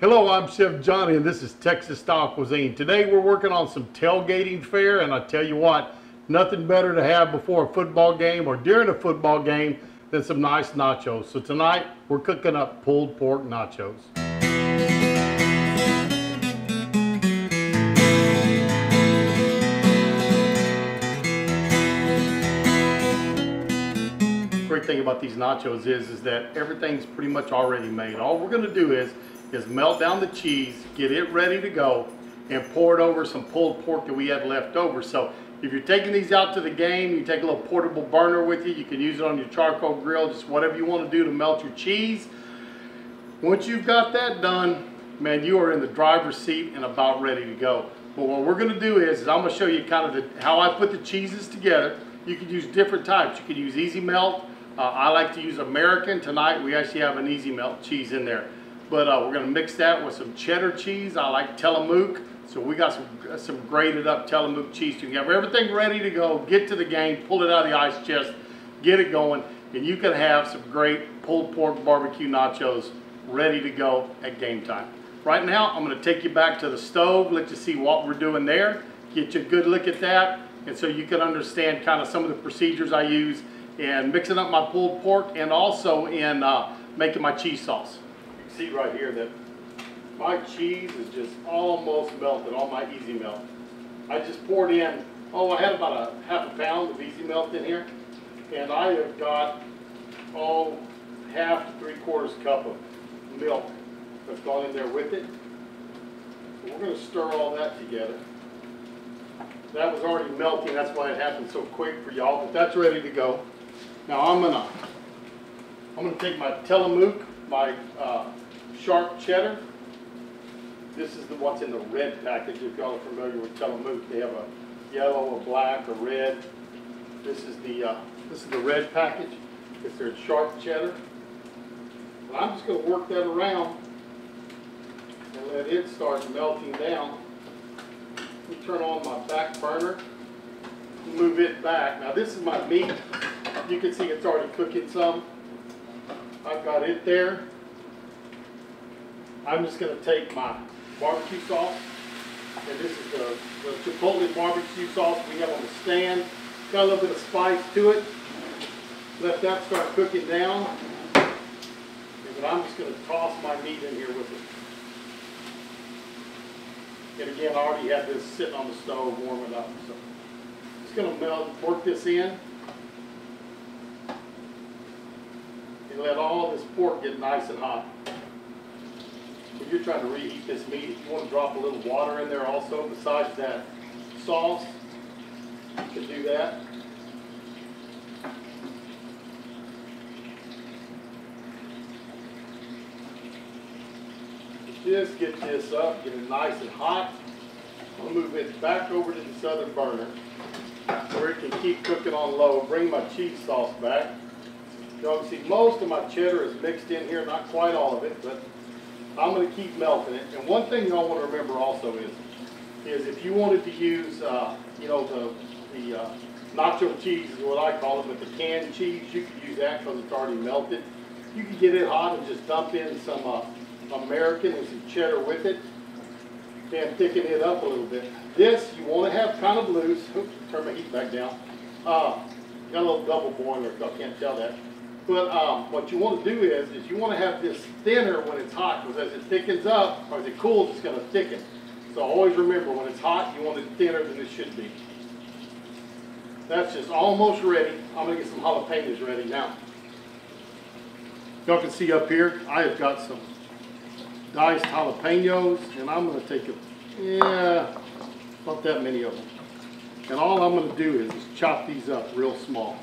Hello, I'm Chef Johnny and this is Texas Style Cuisine. Today we're working on some tailgating fare, and I tell you what, nothing better to have before a football game or during a football game than some nice nachos. So tonight we're cooking up pulled pork nachos. Great thing about these nachos is that everything's pretty much already made. All we're going to do is melt down the cheese, get it ready to go, and pour it over some pulled pork that we had left over. So if you're taking these out to the game, you take a little portable burner with you. You can use it on your charcoal grill, just whatever you want to do to melt your cheese. Once you've got that done, man, you are in the driver's seat and about ready to go. But what we're going to do is I'm going to show you kind of how I put the cheeses together. You could use different types. You could use easy melt. I like to use American. Tonight we actually have an easy melt cheese in there. But we're going to mix that with some cheddar cheese. I like Tillamook. So we got some grated up Tillamook cheese. You can have everything ready to go. Get to the game, pull it out of the ice chest, get it going, and you can have some great pulled pork barbecue nachos ready to go at game time. Right now, I'm going to take you back to the stove, let you see what we're doing there, get you a good look at that, and so you can understand kind of some of the procedures I use in mixing up my pulled pork and also in making my cheese sauce. You can see right here that my cheese is just almost melted on my easy melt. I just poured in, I had about a half a pound of easy melt in here, and I have got half to 3/4 cup of milk that's gone in there with it. So we're going to stir all that together. That was already melting, that's why it happened so quick for y'all, but that's ready to go. Now I'm gonna take my Tillamook, my sharp cheddar. This is what's in the red package. If y'all are familiar with Tillamook, they have a yellow, a black, a red. This is the red package. It's their sharp cheddar. And I'm just going to work that around and let it start melting down. Let me turn on my back burner. Move it back. Now this is my meat. You can see it's already cooking some. I've got it there. I'm just going to take my barbecue sauce, and this is the Chipotle barbecue sauce we have on the stand. Got a little bit of spice to it. Let that start cooking down. And I'm just going to toss my meat in here with it. And again, I already had this sitting on the stove warming up. So just going to work this in. And let all this pork get nice and hot. When you're trying to reheat this meat, if you want to drop a little water in there also besides that sauce, you can do that. Just get this up, get it nice and hot. I'll move it back over to this other burner where it can keep cooking on low. Bring my cheese sauce back. You can see most of my cheddar is mixed in here, not quite all of it, but I'm going to keep melting it. And one thing y'all want to remember also is if you wanted to use, the nacho cheese is what I call it, but the canned cheese, you could use that because it's already melted. You can get it hot and just dump in some American and some cheddar with it and thicken it up a little bit. This you want to have kind of loose. Oops, turn my heat back down. Got a little double boiler, so I can't tell that. But what you want to do is you want to have this thinner when it's hot, because as it thickens up, or as it cools, it's going to thicken. So always remember, when it's hot, you want it thinner than it should be. That's just almost ready. I'm going to get some jalapenos ready now. Y'all can see up here, I have got some diced jalapenos, and I'm going to take not that many of them. And all I'm going to do is chop these up real small.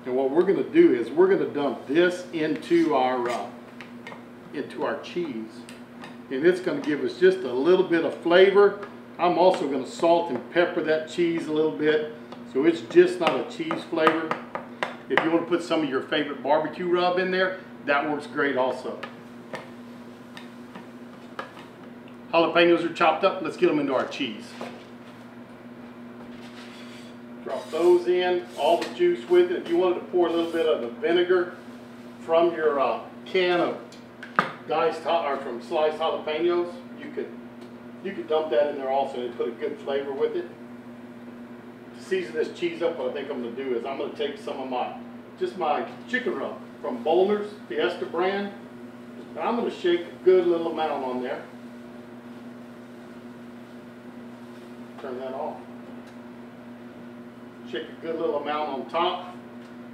And what we're going to do is we're going to dump this into our cheese, and it's going to give us just a little bit of flavor. I'm also going to salt and pepper that cheese a little bit, so it's just not a cheese flavor. If you want to put some of your favorite barbecue rub in there, that works great also. Jalapenos are chopped up. Let's get them into our cheese. Drop those in, all the juice with it. If you wanted to pour a little bit of the vinegar from your can of from sliced jalapenos, you could dump that in there also and put a good flavor with it. To season this cheese up, what I think I'm going to do is I'm going to take some of my chicken rub from Boulder's Fiesta brand, and I'm going to shake a good little amount on there. Turn that off. Shake a good little amount on top.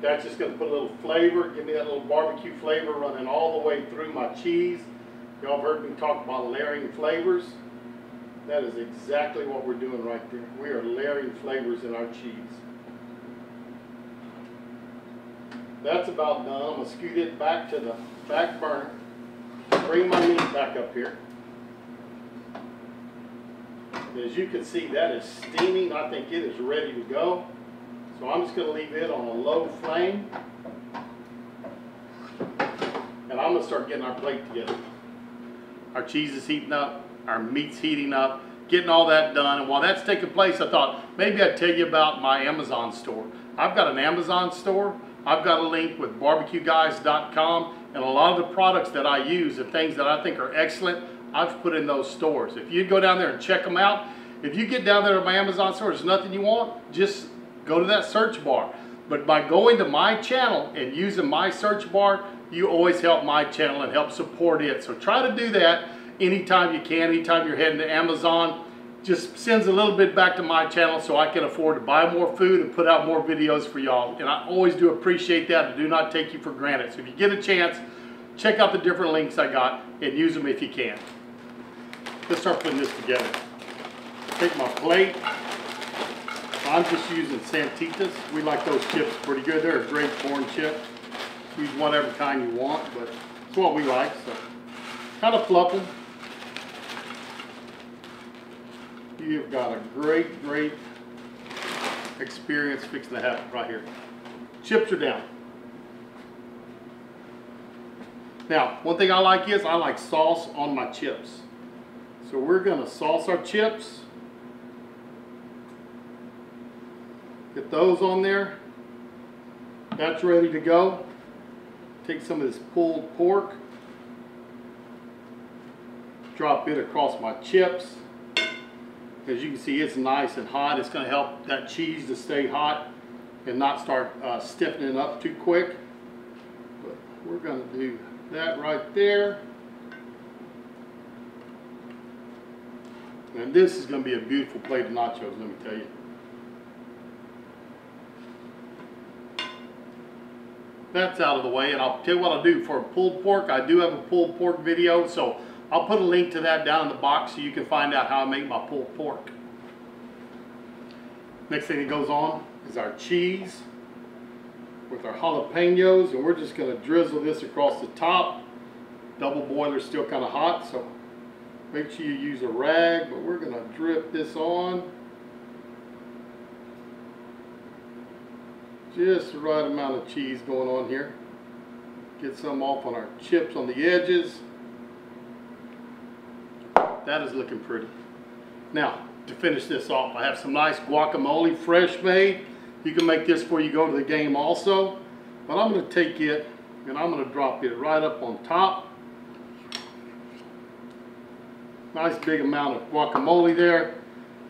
That's just going to put a little flavor, give me that little barbecue flavor running all the way through my cheese. Y'all have heard me talk about layering flavors. That is exactly what we're doing right there. We are layering flavors in our cheese. That's about done. I'm going to scoot it back to the back burner. Bring my meat back up here. As you can see, that is steaming. I think it is ready to go. So I'm just going to leave it on a low flame. And I'm going to start getting our plate together. Our cheese is heating up. Our meat's heating up. Getting all that done. And while that's taking place, I thought maybe I'd tell you about my Amazon store. I've got an Amazon store. I've got a link with barbecueguys.com. And a lot of the products that I use and things that I think are excellent, I've put in those stores. If you go down there and check them out, if you get down there to my Amazon store, there's nothing you want, just go to that search bar. But by going to my channel and using my search bar, you always help my channel and help support it. So try to do that anytime you can. Anytime you're heading to Amazon, just sends a little bit back to my channel so I can afford to buy more food and put out more videos for y'all. And I always do appreciate that and do not take you for granted. So if you get a chance, check out the different links I got and use them if you can. Let's start putting this together. Take my plate. I'm just using Santitas. We like those chips pretty good. They're a great corn chip. Use whatever kind you want, but it's what we like. So kind of fluff them. You've got a great experience fixing to happen right here. Chips are down. Now, one thing I like is I like sauce on my chips. So we're going to sauce our chips. Get those on there. That's ready to go. Take some of this pulled pork. Drop it across my chips. As you can see, it's nice and hot. It's going to help that cheese to stay hot and not start stiffening up too quick. But we're going to do that right there. And this is going to be a beautiful plate of nachos, let me tell you. That's out of the way, and I'll tell you what I'll do for a pulled pork. I do have a pulled pork video, so I'll put a link to that down in the box so you can find out how I make my pulled pork. Next thing that goes on is our cheese with our jalapenos, and we're just going to drizzle this across the top. Double boiler's still kind of hot, so make sure you use a rag, but we're going to drip this on. Just the right amount of cheese going on here. Get some off on our chips on the edges. That is looking pretty. Now, to finish this off, I have some nice guacamole, fresh made. You can make this before you go to the game also. But I'm going to take it and I'm going to drop it right up on top. Nice big amount of guacamole there.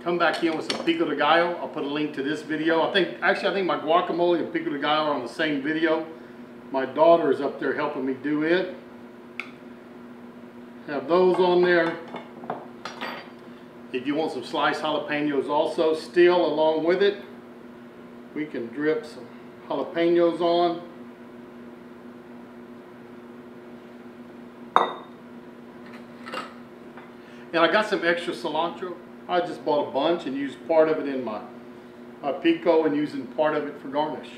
Come back in with some pico de gallo. I'll put a link to this video. I think my guacamole and pico de gallo are on the same video. My daughter is up there helping me do it. Have those on there. If you want some sliced jalapenos also still along with it, we can drip some jalapenos on. And I got some extra cilantro. I just bought a bunch and used part of it in my pico and using part of it for garnish.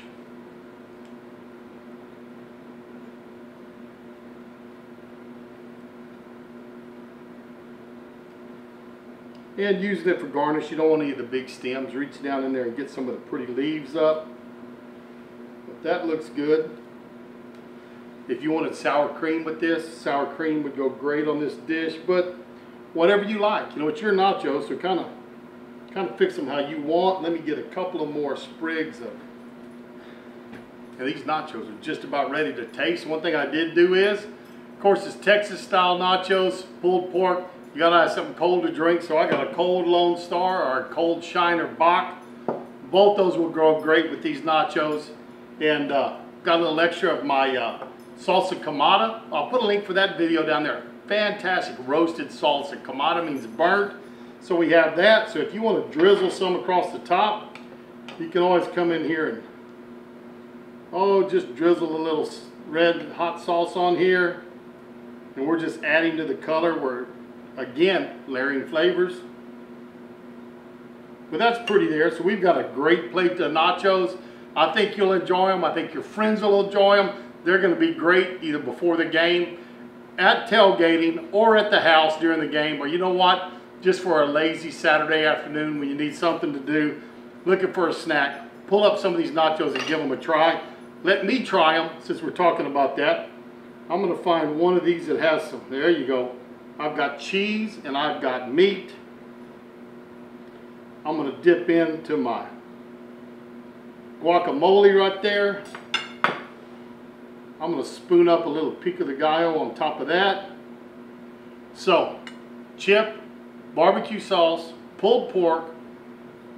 And using it for garnish, you don't want any of the big stems. Reach down in there and get some of the pretty leaves up. But that looks good. If you wanted sour cream with this, sour cream would go great on this dish, but whatever you like. You know, it's your nachos, so kind of Kind of fix them how you want. Let me get a couple of more sprigs of. And these nachos are just about ready to taste. One thing I did do is, of course, it's Texas style nachos, pulled pork. You gotta have something cold to drink, so I got a cold Lone Star or a cold Shiner Bach. Both those will go great with these nachos. And got a little extra of my salsa quemada. I'll put a link for that video down there. Fantastic roasted salsa. Quemada means burnt. So we have that. So if you want to drizzle some across the top, you can always come in here and just drizzle a little red hot sauce on here. And we're just adding to the color. We're, again, layering flavors. But that's pretty there. So we've got a great plate of nachos. I think you'll enjoy them. I think your friends will enjoy them. They're going to be great either before the game, at tailgating, or at the house during the game. Or you know what? Just for a lazy Saturday afternoon when you need something to do, looking for a snack, pull up some of these nachos and give them a try. Let me try them since we're talking about that. I'm going to find one of these that has some. There you go. I've got cheese and I've got meat. I'm going to dip into my guacamole right there. I'm going to spoon up a little pico de gallo on top of that. So, chip, barbecue sauce, pulled pork,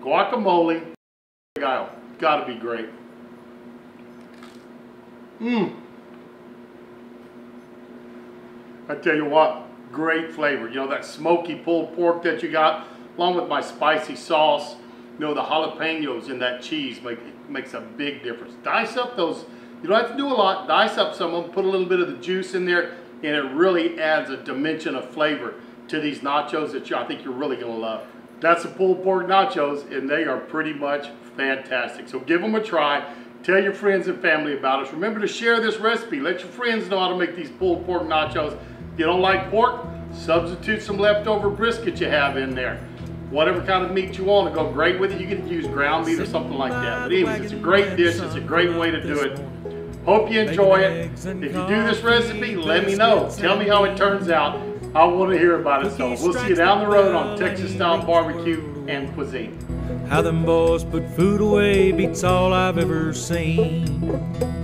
guacamole, gallo. Gotta be great. I tell you what, great flavor. You know, that smoky pulled pork that you got, along with my spicy sauce. You know, the jalapenos in that cheese makes a big difference. Dice up those, you don't have to do a lot, dice up some of them, put a little bit of the juice in there, and it really adds a dimension of flavor to these nachos that I think you're really going to love. That's the pulled pork nachos, and they are pretty much fantastic. So give them a try. Tell your friends and family about us. Remember to share this recipe. Let your friends know how to make these pulled pork nachos. If you don't like pork, substitute some leftover brisket you have in there. Whatever kind of meat you want to go great with it. You can use ground meat or something like that. But anyways, it's a great dish. It's a great way to do it. Hope you enjoy it. If you do this recipe, let me know. Tell me how it turns out. I want to hear about it. So we'll see you down the road on Texas style barbecue and cuisine. How them boys put food away beats all I've ever seen.